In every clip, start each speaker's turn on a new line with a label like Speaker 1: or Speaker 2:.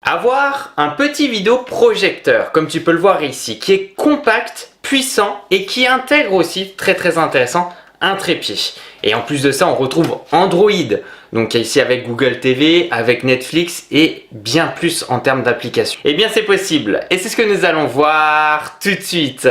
Speaker 1: Avoir un petit vidéoprojecteur, comme tu peux le voir ici, qui est compact, puissant et qui intègre aussi, très intéressant, un trépied. Et en plus de ça, on retrouve Android, donc ici avec Google TV, avec Netflix et bien plus en termes d'applications. Eh bien c'est possible et c'est ce que nous allons voir tout de suite.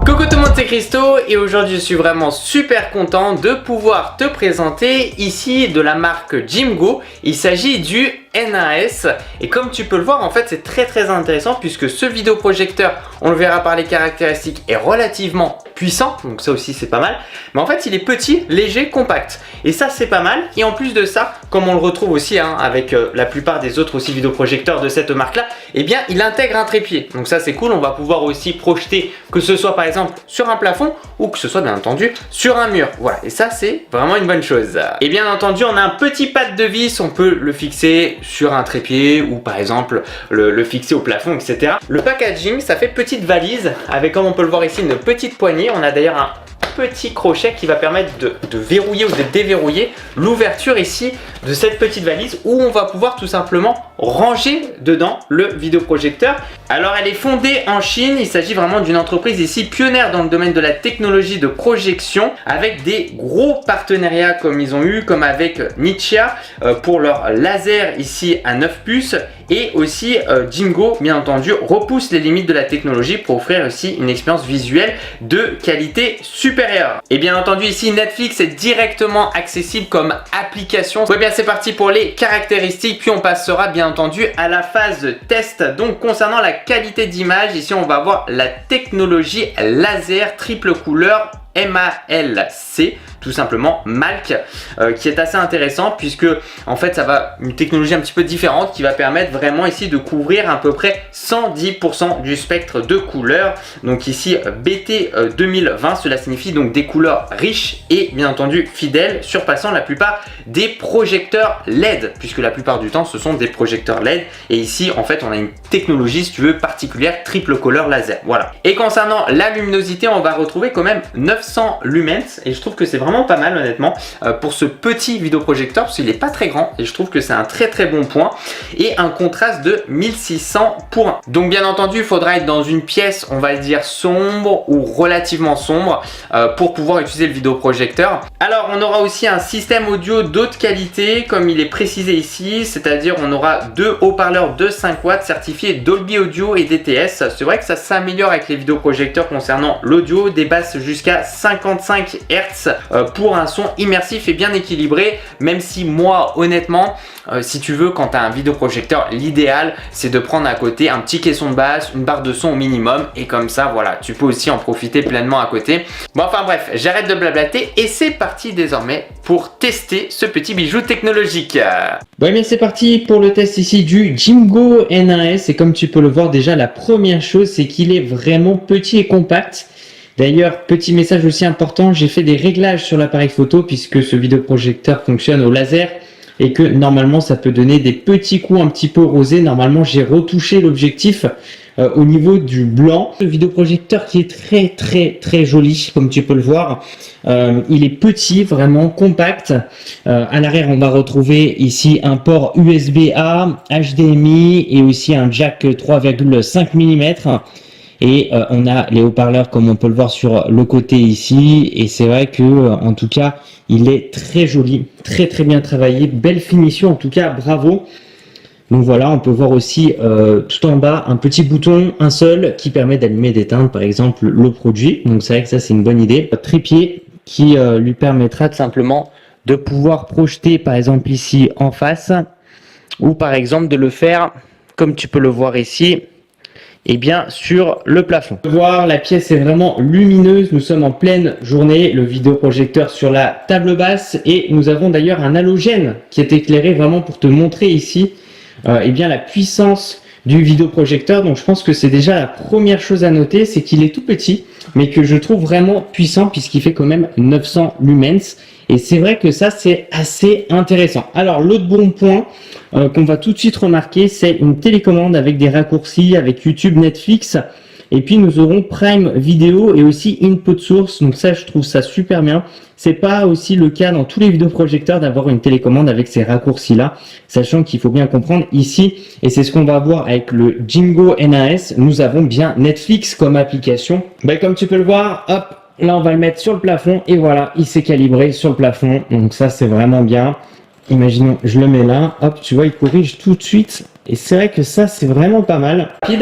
Speaker 1: Coucou tout le monde, c'est Christo et aujourd'hui je suis vraiment super content de pouvoir te présenter ici de la marque Jimgo. Il s'agit du NAS et comme tu peux le voir en fait c'est très intéressant puisque ce vidéoprojecteur, on le verra par les caractéristiques, est relativement puissant, donc ça aussi c'est pas mal, mais en fait il est petit, léger, compact et ça c'est pas mal. Et en plus de ça, comme on le retrouve aussi avec la plupart des autres aussi vidéoprojecteurs de cette marque là, eh bien il intègre un trépied, donc ça c'est cool. On va pouvoir aussi projeter, que ce soit par exemple sur un plafond ou que ce soit bien entendu sur un mur, voilà, et ça c'est vraiment une bonne chose. Et bien entendu on a un petit pad de vis, on peut le fixer sur un trépied ou par exemple le fixer au plafond, etc. Le packaging, ça fait petite valise avec, comme on peut le voir ici, une petite poignée. On a d'ailleurs un petit crochet qui va permettre de verrouiller ou de déverrouiller l'ouverture ici de cette petite valise où on va pouvoir tout simplement ranger dedans le vidéoprojecteur. Alors elle est fondée en Chine, il s'agit vraiment d'une entreprise ici pionnière dans le domaine de la technologie de projection avec des gros partenariats comme ils ont eu, comme avec Nichia pour leur laser ici à 9 puces, et aussi Jimgo bien entendu repousse les limites de la technologie pour offrir aussi une expérience visuelle de qualité supérieure. Et bien entendu ici Netflix est directement accessible comme application. Ouais, bien c'est parti pour les caractéristiques, puis on passera bien entendu à la phase de test. Donc concernant la qualité d'image, ici on va avoir la technologie laser triple couleur MALC, tout simplement MALC, qui est assez intéressant puisque en fait ça va une technologie un petit peu différente qui va permettre vraiment ici de couvrir à peu près 110% du spectre de couleurs. Donc ici BT 2020, cela signifie donc des couleurs riches et bien entendu fidèles, surpassant la plupart des projecteurs LED, puisque la plupart du temps ce sont des projecteurs LED, et ici en fait on a une technologie, si tu veux, particulière, triple couleur laser, voilà. Et concernant la luminosité, on va retrouver quand même 900 lumens et je trouve que c'est vraiment pas mal honnêtement pour ce petit vidéoprojecteur parce qu'il est pas très grand et je trouve que c'est un très bon point, et un contraste de 1600 pour 1. Donc bien entendu il faudra être dans une pièce, on va dire sombre ou relativement sombre pour pouvoir utiliser le vidéoprojecteur. Alors on aura aussi un système audio d'haute qualité comme il est précisé ici, c'est-à-dire on aura deux haut-parleurs de 5 watts certifiés Dolby Audio et DTS. C'est vrai que ça s'améliore avec les vidéoprojecteurs concernant l'audio, des basses jusqu'à 55 Hz pour un son immersif et bien équilibré, même si moi honnêtement si tu veux, quand tu as un vidéoprojecteur, l'idéal c'est de prendre à côté un petit caisson de basse, une barre de son au minimum, et comme ça voilà, tu peux aussi en profiter pleinement à côté. Bon enfin bref, j'arrête de blablater et c'est parti désormais pour tester ce petit bijou technologique. Bon mais c'est parti pour le test ici du Jimgo NAS, et comme tu peux le voir déjà, la première chose c'est qu'il est vraiment petit et compact. D'ailleurs, petit message aussi important, j'ai fait des réglages sur l'appareil photo puisque ce vidéoprojecteur fonctionne au laser et que normalement ça peut donner des petits coups un petit peu rosés. Normalement j'ai retouché l'objectif au niveau du blanc. Le vidéoprojecteur qui est très joli comme tu peux le voir. Il est petit, vraiment compact. À l'arrière on va retrouver ici un port USB-A, HDMI et aussi un jack 3,5 mm. Et on a les haut-parleurs comme on peut le voir sur le côté ici, et c'est vrai que en tout cas il est très joli, très bien travaillé, belle finition en tout cas, bravo. Donc voilà, on peut voir aussi tout en bas un petit bouton, un seul, qui permet d'allumer et d'éteindre par exemple le produit. Donc c'est vrai que ça c'est une bonne idée. Trépied qui lui permettra tout simplement de pouvoir projeter par exemple ici en face, ou par exemple de le faire comme tu peux le voir ici, et bien sur le plafond. Voir, la pièce est vraiment lumineuse, nous sommes en pleine journée, le vidéoprojecteur sur la table basse, et nous avons d'ailleurs un halogène qui est éclairé vraiment pour te montrer ici et bien la puissance du vidéoprojecteur. Donc je pense que c'est déjà la première chose à noter, c'est qu'il est tout petit mais que je trouve vraiment puissant puisqu'il fait quand même 900 lumens. Et c'est vrai que ça, c'est assez intéressant. Alors, l'autre bon point qu'on va tout de suite remarquer, c'est une télécommande avec des raccourcis, avec YouTube, Netflix
Speaker 2: Et puis nous aurons Prime Video et aussi Input Source. Donc ça, je trouve ça super bien. C'est pas aussi le cas dans tous les vidéoprojecteurs d'avoir une télécommande avec ces raccourcis-là, sachant qu'il faut bien comprendre ici, et c'est ce qu'on va voir avec le Jimgo NAS, nous avons bien Netflix comme application. Comme tu peux le voir, hop, là on va le mettre sur le plafond et voilà, il s'est calibré sur le plafond. Donc ça, c'est vraiment bien. Imaginons, je le mets là, hop, tu vois, il corrige tout de suite. Et c'est vrai que ça, c'est vraiment pas mal.
Speaker 1: Je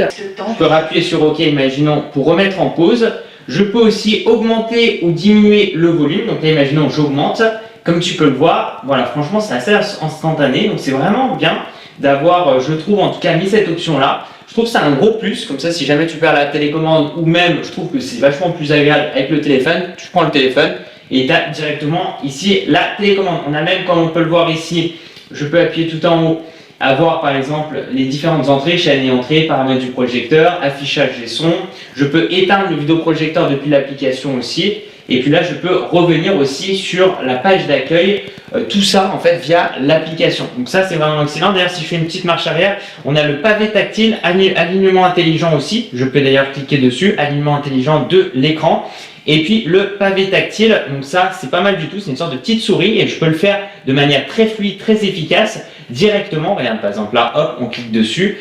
Speaker 1: peux appuyer sur OK, imaginons, pour remettre en pause. Je peux aussi augmenter ou diminuer le volume. Donc là, imaginons, j'augmente. Comme tu peux le voir, voilà, franchement, c'est assez instantané. Donc c'est vraiment bien d'avoir, je trouve, en tout cas, mis cette option-là. Je trouve que c'est un gros plus. Comme ça, si jamais tu perds la télécommande ou même, je trouve que c'est vachement plus agréable avec le téléphone. Tu prends le téléphone et tu as directement ici la télécommande. On a même, comme on peut le voir ici, je peux appuyer tout en haut, avoir par exemple les différentes entrées, chaîne et entrée, paramètres du projecteur, affichage des sons. Je peux éteindre le vidéoprojecteur depuis l'application aussi. Et puis là, je peux revenir aussi sur la page d'accueil, tout ça en fait via l'application. Donc ça, c'est vraiment excellent. D'ailleurs, si je fais une petite marche arrière, on a le pavé tactile, alignement intelligent aussi. Je peux d'ailleurs cliquer dessus, alignement intelligent de l'écran. Et puis le pavé tactile, donc ça, c'est pas mal du tout. C'est une sorte de petite souris et je peux le faire de manière très fluide, très efficace, directement. Regarde, par exemple là, hop, on clique dessus.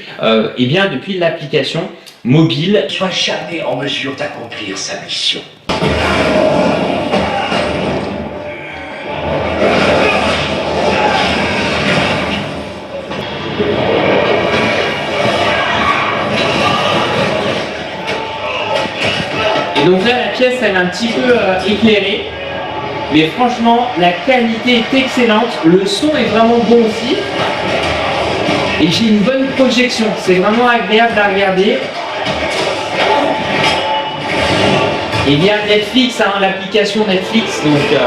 Speaker 1: Et bien depuis l'application mobile.
Speaker 3: Ne soit jamais en mesure d'accomplir sa mission.
Speaker 1: Et donc là, la pièce, elle est un petit peu éclairée. Mais franchement, la qualité est excellente. Le son est vraiment bon aussi. Et j'ai une bonne projection. C'est vraiment agréable à regarder. Et bien Netflix, hein, l'application Netflix, donc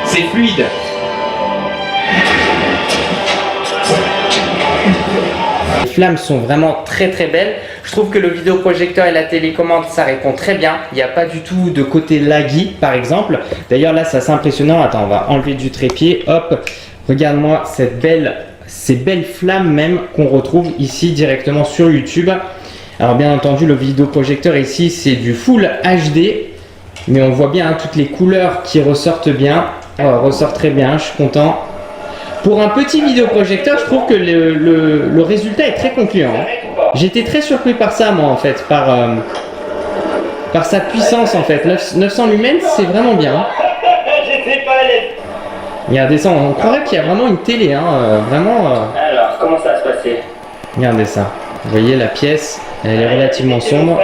Speaker 1: c'est fluide.
Speaker 2: Les flammes sont vraiment très très belles. Je trouve que le vidéoprojecteur et la télécommande, ça répond très bien. Il n'y a pas du tout de côté laggy, par exemple. D'ailleurs là, c'est assez impressionnant. Attends, on va enlever du trépied. Hop, regarde-moi ces belles flammes même qu'on retrouve ici directement sur YouTube. Alors bien entendu, le vidéoprojecteur ici, c'est du Full HD. Mais on voit bien hein, toutes les couleurs qui ressortent bien. Ressort très bien, je suis content. Pour un petit vidéoprojecteur, je trouve que le résultat est très concluant. J'étais très surpris par ça, moi, en fait, par sa puissance, en fait. 900 lumens, c'est vraiment bien. Regardez ça, on croirait qu'il y a vraiment une télé, hein, vraiment.
Speaker 1: Alors, comment ça va se passer?
Speaker 2: Regardez ça. Vous voyez, la pièce, elle est relativement sombre.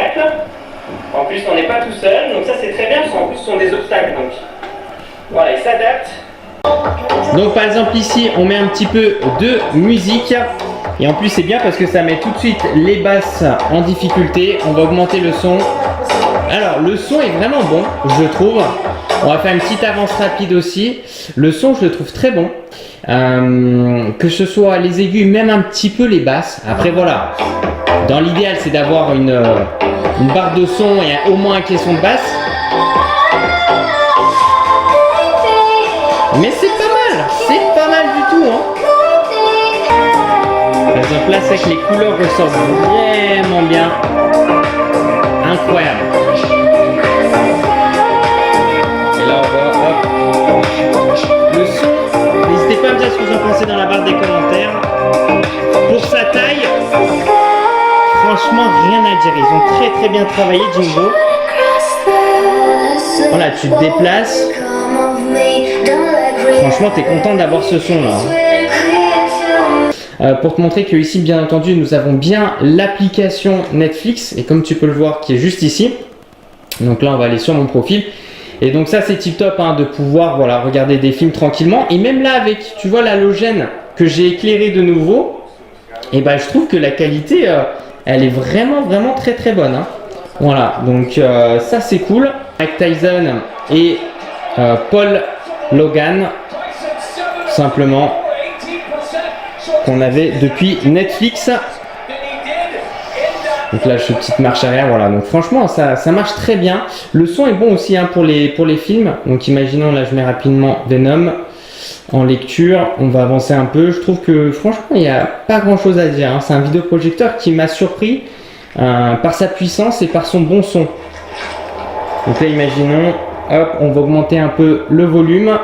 Speaker 1: En plus, on n'est pas tout seul, donc ça c'est très bien, parce qu'en plus, ce sont des obstacles. Donc voilà, il s'adapte.
Speaker 2: Donc par exemple ici on met un petit peu de musique et en plus c'est bien parce que ça met tout de suite les basses en difficulté. On va augmenter le son. Alors le son est vraiment bon, je trouve. On va faire une petite avance rapide aussi. Le son je le trouve très bon, que ce soit les aigus, même un petit peu les basses. Après voilà, dans l'idéal c'est d'avoir une barre de son et au moins un caisson de basse. Mais c'est pas mal du tout hein. Par exemple là c'est que les couleurs ressortent vraiment bien. Incroyable. Et là on voit hop. Le son, n'hésitez pas à me dire ce que vous en pensez dans la barre des commentaires. Pour sa taille, franchement rien à dire. Ils ont très très bien travaillé Jimgo. Voilà, tu te déplaces. Franchement, tu es content d'avoir ce son là. Pour te montrer que ici, bien entendu, nous avons bien l'application Netflix et comme tu peux le voir, qui est juste ici. Donc là, on va aller sur mon profil. Et donc ça, c'est tip top hein, de pouvoir voilà, regarder des films tranquillement. Et même là, avec, tu vois, l'halogène que j'ai éclairé de nouveau, et ben, je trouve que la qualité, elle est vraiment très très bonne. Hein. Voilà, donc ça c'est cool. Mike Tyson et Paul Logan, simplement, qu'on avait depuis Netflix. Donc là je fais une petite marche arrière, voilà, donc franchement ça marche très bien. Le son est bon aussi hein, pour les films. Donc imaginons là je mets rapidement Venom en lecture, on va avancer un peu. Je trouve que franchement il n'y a pas grand chose à dire hein. C'est un vidéoprojecteur qui m'a surpris par sa puissance et par son bon son. Donc là, imaginons, hop, on va augmenter un peu le volume.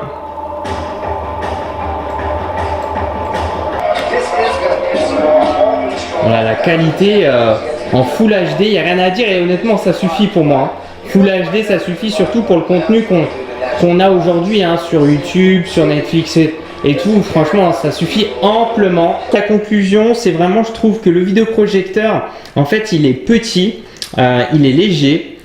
Speaker 2: Voilà, la qualité en Full HD, il n'y a rien à dire et honnêtement, ça suffit pour moi. Full HD, ça suffit surtout pour le contenu qu'on a aujourd'hui sur YouTube, sur Netflix et tout. Franchement, ça suffit amplement. La conclusion, c'est vraiment, je trouve que le vidéoprojecteur, en fait, il est petit, il est léger.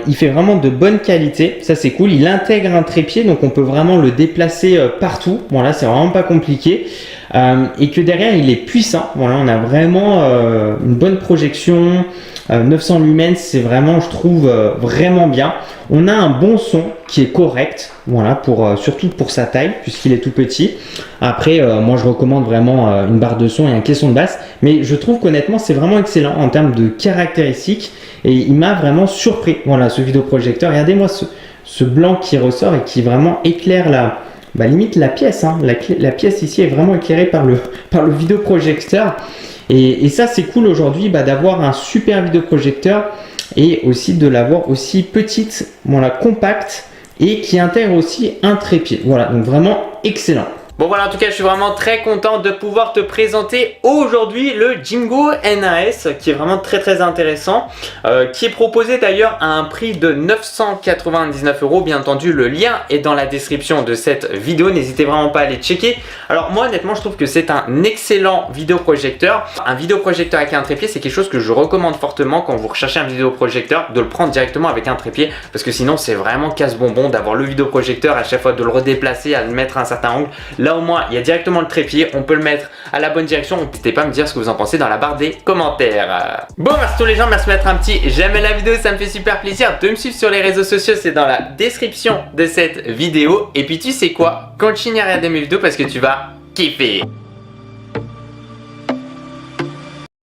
Speaker 2: Il fait vraiment de bonne qualité, ça c'est cool. Il intègre un trépied, donc on peut vraiment le déplacer partout. Bon là c'est vraiment pas compliqué. Et que derrière il est puissant. Voilà, on a vraiment une bonne projection. 900 lumens, c'est vraiment, je trouve, vraiment bien. On a un bon son qui est correct, voilà, surtout pour sa taille, puisqu'il est tout petit. Après, moi je recommande vraiment une barre de son et un caisson de basse, mais je trouve qu'honnêtement c'est vraiment excellent en termes de caractéristiques et il m'a vraiment surpris. Voilà, ce vidéoprojecteur, regardez-moi ce blanc qui ressort et qui vraiment éclaire limite la pièce. La pièce ici est vraiment éclairée par le vidéoprojecteur. Et ça c'est cool aujourd'hui d'avoir un super vidéoprojecteur et aussi de l'avoir aussi petite, voilà, compacte et qui intègre aussi un trépied. Voilà, donc vraiment excellent.
Speaker 1: Bon voilà, en tout cas je suis vraiment très content de pouvoir te présenter aujourd'hui le Jimgo NAS qui est vraiment très intéressant, qui est proposé d'ailleurs à un prix de 999 €. Bien entendu le lien est dans la description de cette vidéo, n'hésitez vraiment pas à aller checker. Alors moi honnêtement je trouve que c'est un excellent vidéoprojecteur. Un vidéoprojecteur avec un trépied c'est quelque chose que je recommande fortement quand vous recherchez un vidéoprojecteur, de le prendre directement avec un trépied parce que sinon c'est vraiment casse-bonbon d'avoir le vidéoprojecteur à chaque fois de le redéplacer, à le mettre à un certain angle. Là au moins il y a directement le trépied, on peut le mettre à la bonne direction. N'hésitez pas à me dire ce que vous en pensez dans la barre des commentaires. Bon, merci à tous les gens, merci de mettre un petit j'aime la vidéo, ça me fait super plaisir. De me suivre sur les réseaux sociaux, c'est dans la description de cette vidéo. Et puis tu sais quoi, continue à regarder mes vidéos parce que tu vas kiffer.